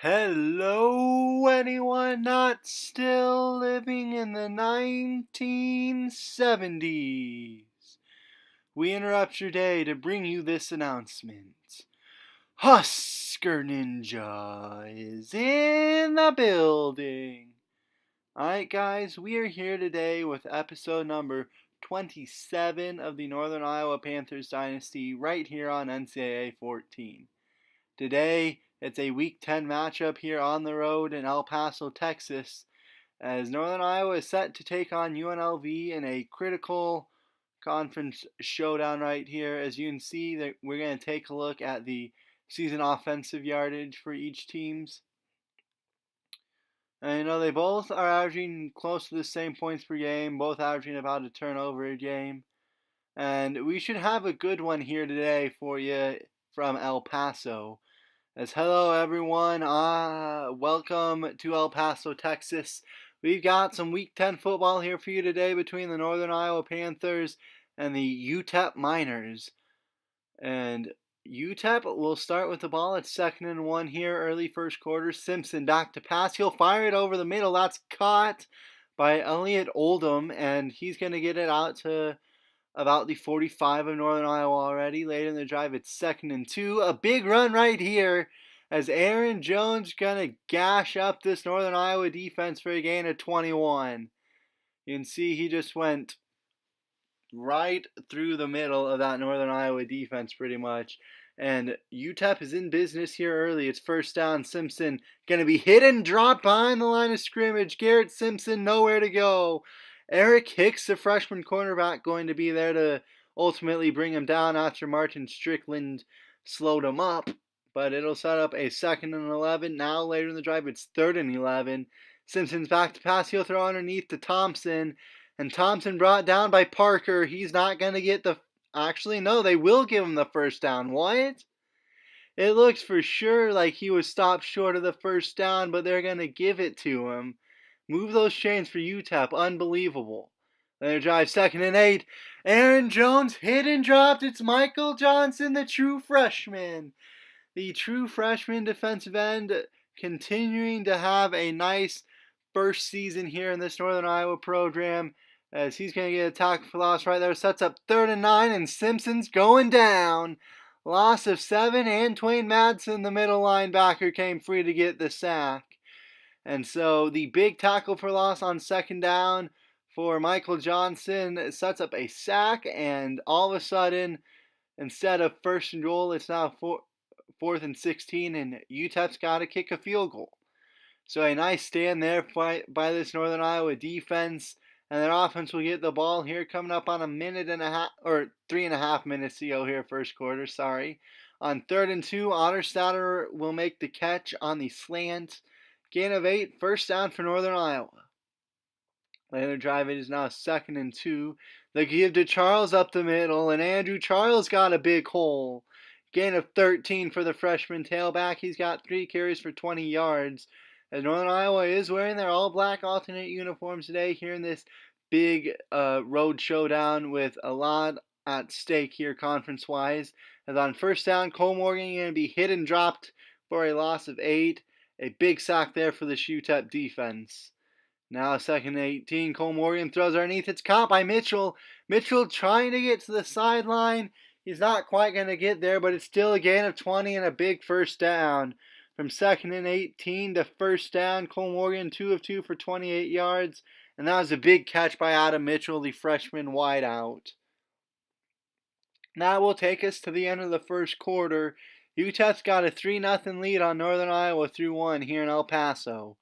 Hello, anyone not still living in the 1970s? We interrupt your day to bring you this announcement. Husker Ninja is in the building. Alright, guys, we are here today with episode number 27 of the Northern Iowa Panthers Dynasty right here on NCAA 14. Today, it's a Week 10 matchup here on the road in El Paso, Texas, as Northern Iowa is set to take on UNLV in a critical conference showdown right here. As you can see, that we're going to take a look at the season offensive yardage for each teams. And they both are averaging close to the same points per game, both averaging about a turnover a game. And we should have a good one here today for you from El Paso. Hello everyone, welcome to El Paso, Texas. We've got some Week 10 football here for you today between the Northern Iowa Panthers and the UTEP Miners. And UTEP will start with the ball at 2nd and 1 here, early first quarter. Simpson back to pass. He'll fire it over the middle. That's caught by Elliott Oldham, and he's going to get it out to about the 45 of Northern Iowa already. Later in the drive, it's 2nd and 2. A big run right here as Aaron Jones going to gash up this Northern Iowa defense for a gain of 21. You can see he just went right through the middle of that Northern Iowa defense pretty much. And UTEP is in business here early. It's first down. Simpson going to be hit and dropped behind the line of scrimmage. Garrett Simpson nowhere to go. Eric Hicks, the freshman cornerback, going to be there to ultimately bring him down after Martin Strickland slowed him up. But it'll set up a 2nd and 11. Now later in the drive, it's 3rd and 11. Simpson's back to pass. He'll throw underneath to Thompson. And Thompson brought down by Parker. He's not going to get the... Actually, no, they will give him the first down. What? It looks for sure like he was stopped short of the first down, but they're going to give it to him. Move those chains for UTEP. Unbelievable. They drive 2nd and 8. Aaron Jones hit and dropped. It's Michael Johnson, the true freshman. The true freshman defensive end continuing to have a nice first season here in this Northern Iowa program, as he's going to get a tackle for loss right there. Sets up 3rd and 9, and Simpson's going down. Loss of 7, and Twain Madsen, the middle linebacker, came free to get the sack. And so the big tackle for loss on 2nd down for Michael Johnson sets up a sack, and all of a sudden, instead of 1st and goal, it's now 4th and 16, and UTEP's got to kick a field goal. So a nice stand there by this Northern Iowa defense, and their offense will get the ball here coming up on 3.5 minutes to go here, first quarter, sorry. On 3rd and 2, Otterstader will make the catch on the slant. Gain of 8, first down for Northern Iowa. Later drive, it is now 2nd and 2. They give to Charles up the middle, and Andrew Charles got a big hole. Gain of 13 for the freshman tailback. He's got 3 carries for 20 yards. As Northern Iowa is wearing their all-black alternate uniforms today here in this big road showdown with a lot at stake here conference-wise. As on first down, Cole Morgan going to be hit and dropped for a loss of 8. A big sack there for the UTEP defense. Now 2nd and 18, Cole Morgan throws underneath. It's caught by Mitchell. Mitchell trying to get to the sideline. He's not quite going to get there, but it's still a gain of 20 and a big first down. From 2nd and 18 to first down, Cole Morgan 2 of 2 for 28 yards. And that was a big catch by Adam Mitchell, the freshman wideout. That will take us to the end of the first quarter. UTEP's got a 3-0 lead on Northern Iowa through 1 here in El Paso.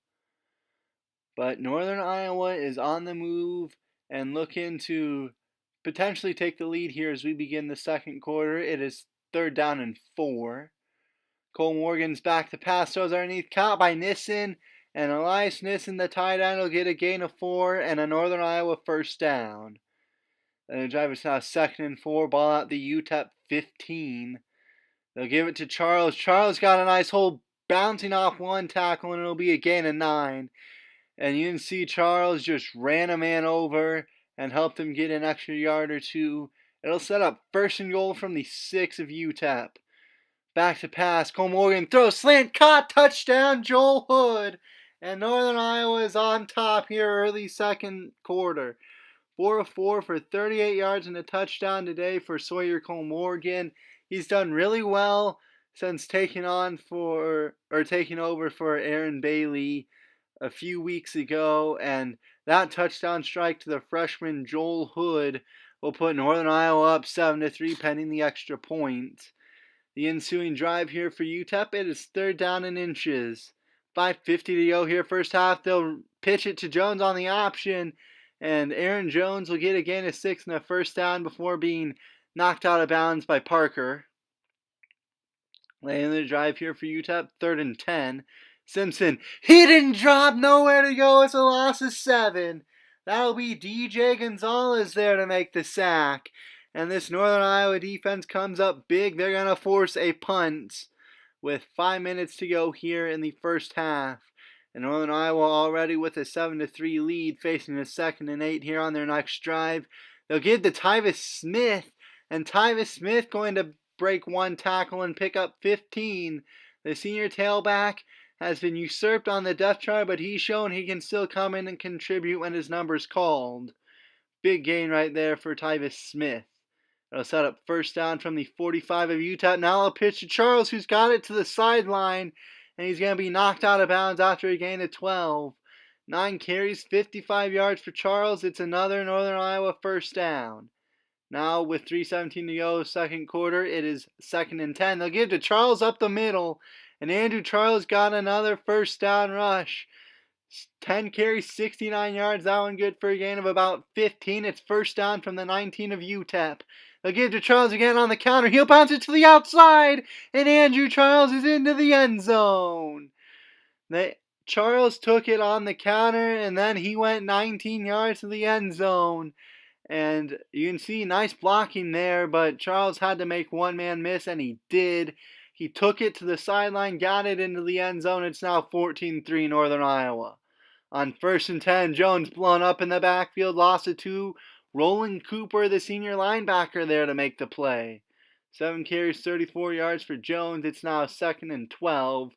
But Northern Iowa is on the move and looking to potentially take the lead here as we begin the second quarter. It is 3rd down and 4. Cole Morgan's back to pass, throws underneath, caught by Nissen, and Elias Nissen, the tight end, will get a gain of 4 and a Northern Iowa first down. And the drive is now 2nd and 4, ball out the UTEP 15. They'll give it to Charles. Charles got a nice hole bouncing off one tackle, and it'll be a gain of 9. And you can see Charles just ran a man over and helped him get an extra yard or 2. It'll set up 1st and goal from the 6 of UTEP. Back to pass. Cole Morgan throws, slant, caught, touchdown, Joel Hood. And Northern Iowa is on top here early second quarter. 4 of 4 for 38 yards and a touchdown today for Sawyer Cole Morgan. He's done really well since taking over for Aaron Bailey a few weeks ago, and that touchdown strike to the freshman Joel Hood will put Northern Iowa up 7-3 pending the extra point. The ensuing drive here for UTEP, it is third down and inches. 5:50 to go here first half. They'll pitch it to Jones on the option, and Aaron Jones will get a gain of 6 and a first down before being knocked out of bounds by Parker. Laying the drive here for UTEP, 3rd and 10. Simpson, hidden drop, nowhere to go. It's a loss of 7. That'll be DJ Gonzalez there to make the sack. And this Northern Iowa defense comes up big. They're going to force a punt with 5 minutes to go here in the first half. And Northern Iowa already with a 7-3 lead, facing a 2nd and 8 here on their next drive. They'll give to Tyvis Smith, and Tyvis Smith going to break one tackle and pick up 15. The senior tailback has been usurped on the depth chart, but he's shown he can still come in and contribute when his number's called. Big gain right there for Tyvis Smith. It'll set up first down from the 45 of UTEP. Now I'll pitch to Charles, who's got it to the sideline, and he's going to be knocked out of bounds after a gain of 12. 9 carries, 55 yards for Charles. It's another Northern Iowa first down. Now with 3:17 to go, second quarter, it is 2nd and 10. They'll give to Charles up the middle, and Andrew Charles got another first down rush. 10 carries, 69 yards. That one good for a gain of about 15. It's first down from the 19 of UTEP. They'll give to Charles again on the counter. He'll bounce it to the outside, and Andrew Charles is into the end zone. Charles took it on the counter, and then he went 19 yards to the end zone. And you can see nice blocking there, but Charles had to make one man miss, and he did. He took it to the sideline, got it into the end zone. It's now 14-3 Northern Iowa. On 1st and 10, Jones blown up in the backfield, loss of 2. Roland Cooper, the senior linebacker, there to make the play. 7 carries, 34 yards for Jones. It's now 2nd and 12.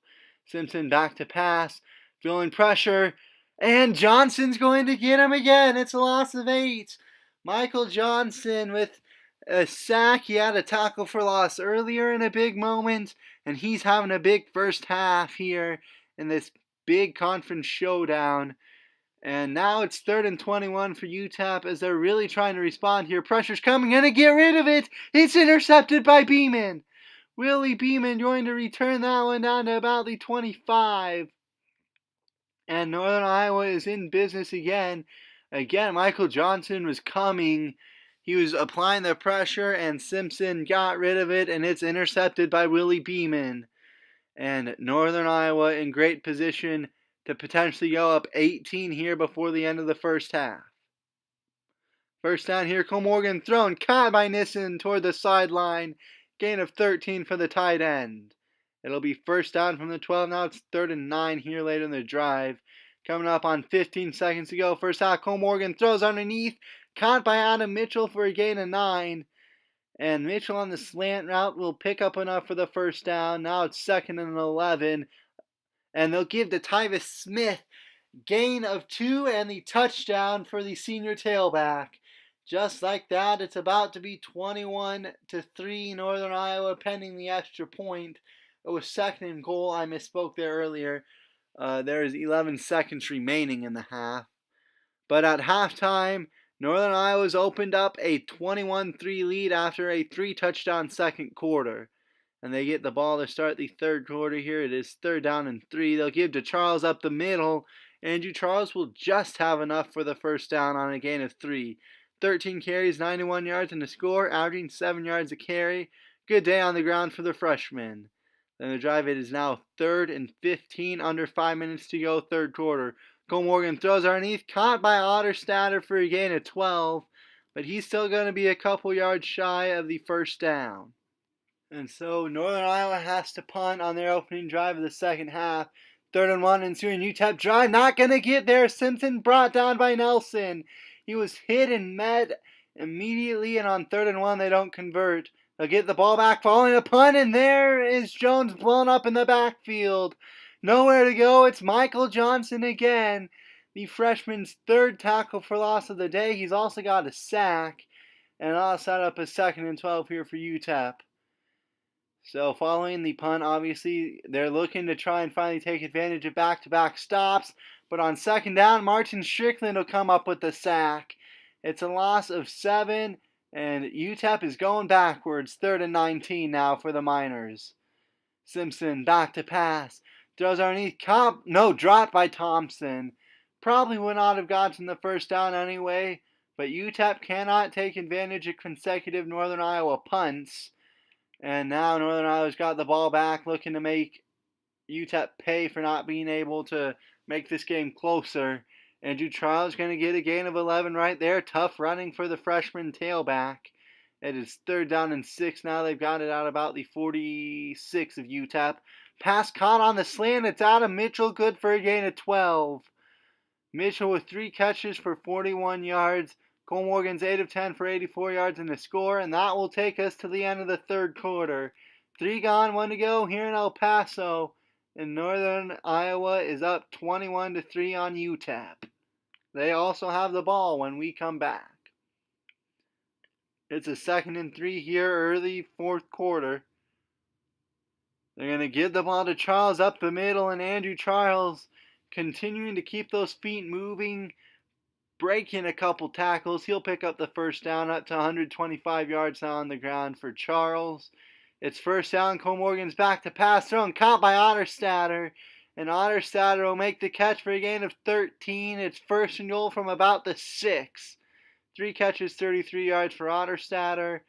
Simpson back to pass, feeling pressure, and Johnson's going to get him again. It's a loss of 8. Michael Johnson with a sack. He had a tackle for loss earlier in a big moment, and he's having a big first half here in this big conference showdown. And now it's 3rd and 21 for UTEP as they're really trying to respond here. Pressure's coming in to get rid of it. It's intercepted by Beeman. Willie Beeman going to return that one down to about the 25. And Northern Iowa is in business again. Again, Michael Johnson was coming. He was applying the pressure, and Simpson got rid of it, and it's intercepted by Willie Beeman. And Northern Iowa in great position to potentially go up 18 here before the end of the first half. First down here, Cole Morgan thrown, caught by Nissen toward the sideline. Gain of 13 for the tight end. It'll be first down from the 12. Now it's 3rd and 9 here later in the drive. Coming up on 15 seconds to go. First half, Cole Morgan throws underneath. Caught by Adam Mitchell for a gain of 9. And Mitchell on the slant route will pick up enough for the first down. Now it's 2nd and 11. And they'll give to Tyvis Smith. Gain of 2 and the touchdown for the senior tailback. Just like that, it's about to be 21-3 Northern Iowa pending the extra point. It was 2nd and goal. I misspoke there earlier. There is 11 seconds remaining in the half. But at halftime, Northern Iowa's opened up a 21-3 lead after a 3-touchdown second quarter. And they get the ball to start the third quarter here. It is 3rd down and 3. They'll give to Charles up the middle. Andrew Charles will just have enough for the first down on a gain of 3. 13 carries, 91 yards, and a score, averaging 7 yards a carry. Good day on the ground for the freshman. Then the drive, it is now 3rd and 15, under 5 minutes to go, third quarter. Cole Morgan throws underneath, caught by Otterstader for a gain of 12, but he's still going to be a couple yards shy of the first down. And so Northern Iowa has to punt on their opening drive of the second half. 3rd and 1 ensuing UTEP drive, not going to get there. Simpson brought down by Nelson. He was hit and met immediately, and on 3rd and 1 they don't convert. They'll get the ball back following a punt, and there is Jones blown up in the backfield. Nowhere to go. It's Michael Johnson again, the freshman's third tackle for loss of the day. He's also got a sack, and I'll set up a 2nd and 12 here for UTEP. So following the punt, obviously, they're looking to try and finally take advantage of back-to-back stops. But on 2nd down, Martin Strickland will come up with the sack. It's a loss of 7, and UTEP is going backwards. 3rd and 19 now for the Miners. Simpson back to pass. Throws underneath. Dropped by Thompson. Probably would not have gotten the first down anyway. But UTEP cannot take advantage of consecutive Northern Iowa punts. And now Northern Iowa's got the ball back, looking to make UTEP pay for not being able to make this game closer. Andrew Charles going to get a gain of 11 right there. Tough running for the freshman tailback. It is 3rd down and 6 now. They've got it out about the 46 of UTEP. Pass caught on the slant. It's Adam Mitchell. Good for a gain of 12. Mitchell with 3 catches for 41 yards. Cole Morgan's 8 of 10 for 84 yards and a score, and that will take us to the end of the 3rd quarter. 3 gone, 1 to go here in El Paso, and Northern Iowa is up 21-3 on UTEP. They also have the ball when we come back. It's a 2nd and 3 here, early 4th quarter. They're going to give the ball to Charles up the middle, and Andrew Charles continuing to keep those feet moving, breaking a couple tackles. He'll pick up the first down, up to 125 yards now on the ground for Charles. It's 1st down. Cole Morgan's back to pass, thrown, caught by Otterstader. And Otterstader will make the catch for a gain of 13. It's 1st and goal from about the 6. 3 catches, 33 yards for Otterstader.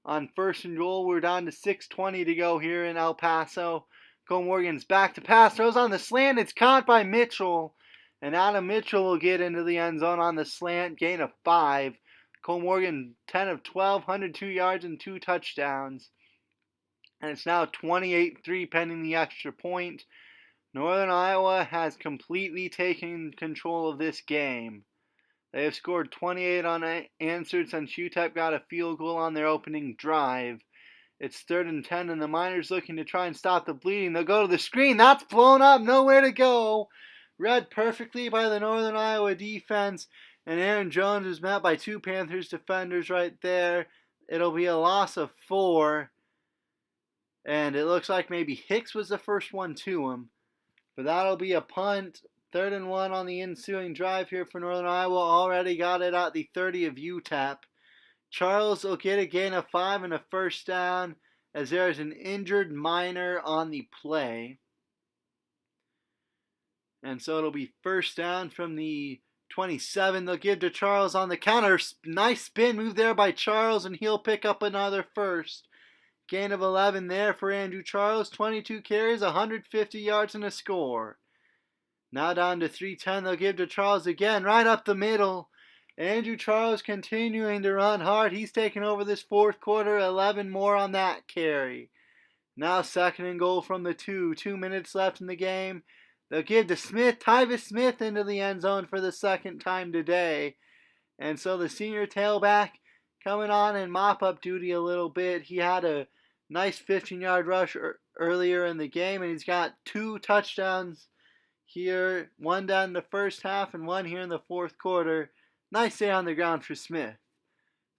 On 1st and goal, we're down to 6:20 to go here in El Paso. Cole Morgan's back to pass, throws on the slant. It's caught by Mitchell. And Adam Mitchell will get into the end zone on the slant, gain of 5. Cole Morgan, 10 of 12, 102 yards and 2 touchdowns. And it's now 28-3 pending the extra point. Northern Iowa has completely taken control of this game. They have scored 28 unanswered since UTEP got a field goal on their opening drive. It's 3rd and 10, and the Miners looking to try and stop the bleeding. They'll go to the screen. That's blown up. Nowhere to go. Read perfectly by the Northern Iowa defense, and Aaron Jones is met by 2 Panthers defenders right there. It'll be a loss of 4, and it looks like maybe Hicks was the first one to him, but that'll be a punt. 3rd and 1 on the ensuing drive here for Northern Iowa. Already got it at the 30 of UTEP. Charles will get a gain of 5 and a first down, as there is an injured Miner on the play. And so it'll be 1st down from the 27. They'll give to Charles on the counter. Nice spin move there by Charles, and he'll pick up another first. Gain of 11 there for Andrew Charles. 22 carries, 150 yards and a score. Now down to 3:10. They'll give to Charles again, right up the middle. Andrew Charles continuing to run hard. He's taking over this 4th quarter. 11 more on that carry. Now 2nd and goal from the 2. 2 minutes left in the game. They'll give to Smith, Tyvis Smith, into the end zone for the 2nd time today. And so the senior tailback coming on in mop-up duty a little bit. He had a nice 15-yard rush earlier in the game, and he's got 2 touchdowns here. 1 down in the first half and 1 here in the 4th quarter. Nice day on the ground for Smith.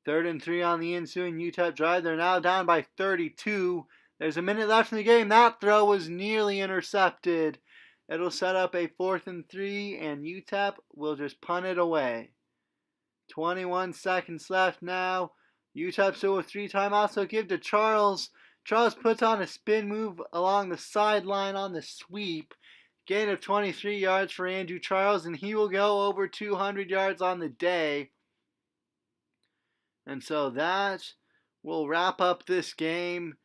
3rd and 3 on the ensuing UTEP drive. They're now down by 32. There's a minute left in the game. That throw was nearly intercepted. It'll set up a 4th and 3, and UTEP will just punt it away. 21 seconds left now. UTEP still with 3 timeouts. They'll give to Charles. Charles puts on a spin move along the sideline on the sweep. Gain of 23 yards for Andrew Charles, and he will go over 200 yards on the day. And so that will wrap up this game.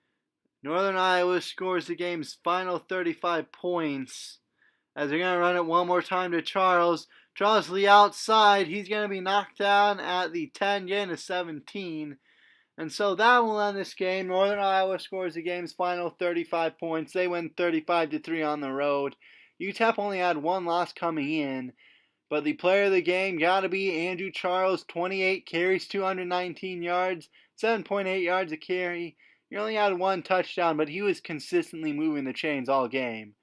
Northern Iowa scores the game's final 35 points. As they're going to run it one more time to Charles. Charles to the outside. He's going to be knocked down at the 10, gain of 17. And so that will end this game. Northern Iowa scores the game's final 35 points. They win 35-3 on the road. UTEP only had 1 loss coming in. But the player of the game got to be Andrew Charles. 28 carries, 219 yards, 7.8 yards a carry. He only had one touchdown, but he was consistently moving the chains all game.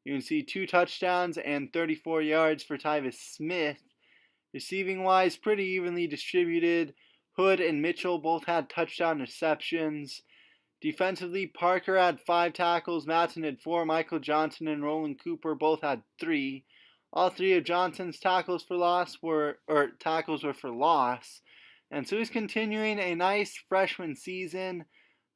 You can see 2 touchdowns and 34 yards for Tyvis Smith. Receiving wise, pretty evenly distributed. Hood and Mitchell both had touchdown receptions. Defensively, Parker had 5 tackles, Matson had 4, Michael Johnson and Roland Cooper both had 3. All 3 of Johnson's tackles for loss were for loss. And so he's continuing a nice freshman season.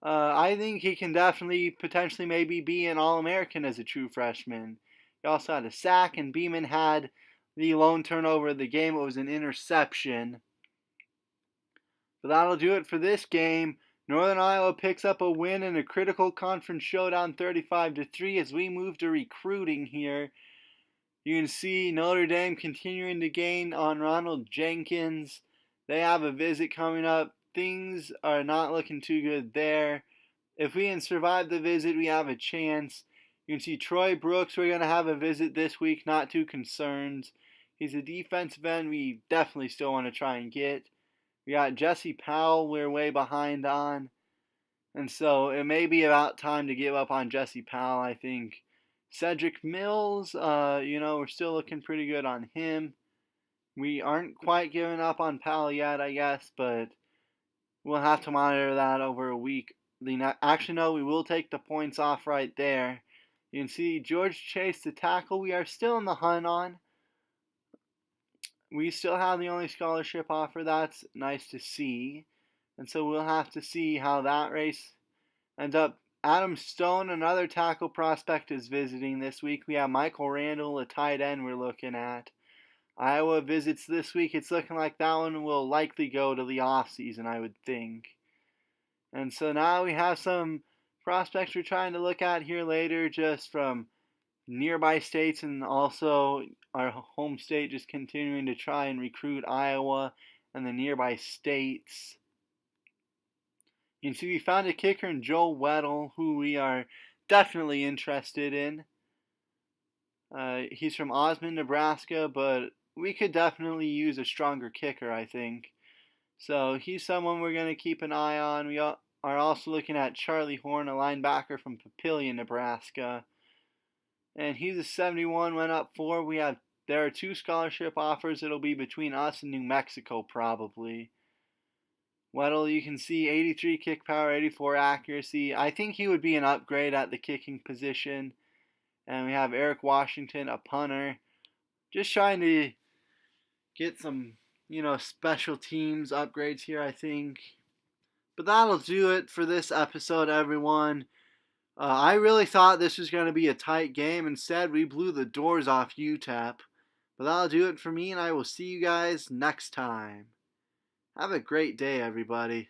I think he can definitely, potentially, maybe be an All-American as a true freshman. He also had a sack, and Beeman had the lone turnover of the game. It was an interception. But that'll do it for this game. Northern Iowa picks up a win in a critical conference showdown 35-3 as we move to recruiting here. You can see Notre Dame continuing to gain on Ronald Jenkins. They have a visit coming up. Things are not looking too good there. If we can survive the visit, we have a chance. You can see Troy Brooks, we're going to have a visit this week, not too concerned. He's a defensive end we definitely still want to try and get. We got Jesse Powell we're way behind on. And so it may be about time to give up on Jesse Powell, I think. Cedric Mills, we're still looking pretty good on him. We aren't quite giving up on Powell yet, I guess, but we'll have to monitor that over a week. Actually, no, we will take the points off right there. You can see George Chase, the tackle, we are still in the hunt on. We still have the only scholarship offer. That's nice to see. And so we'll have to see how that race ends up. Adam Stone, another tackle prospect, is visiting this week. We have Michael Randall, a tight end we're looking at. Iowa visits this week. It's looking like that one will likely go to the off season, I would think. And so now we have some prospects we're trying to look at here later, just from nearby states, and also our home state, just continuing to try and recruit Iowa and the nearby states. You can see we found a kicker in Joel Weddle, who we are definitely interested in. He's from Osmond, Nebraska, but we could definitely use a stronger kicker, I think. So he's someone we're going to keep an eye on. We are also looking at Charlie Horn, a linebacker from Papillion, Nebraska. And he's a 71, went up 4. There are 2 scholarship offers. It'll be between us and New Mexico, probably. Weddle, you can see 83 kick power, 84 accuracy. I think he would be an upgrade at the kicking position. And we have Eric Washington, a punter. Just trying to get some, special teams upgrades here, I think. But that'll do it for this episode, everyone. I really thought this was going to be a tight game. Instead, we blew the doors off UTEP. But that'll do it for me, and I will see you guys next time. Have a great day, everybody.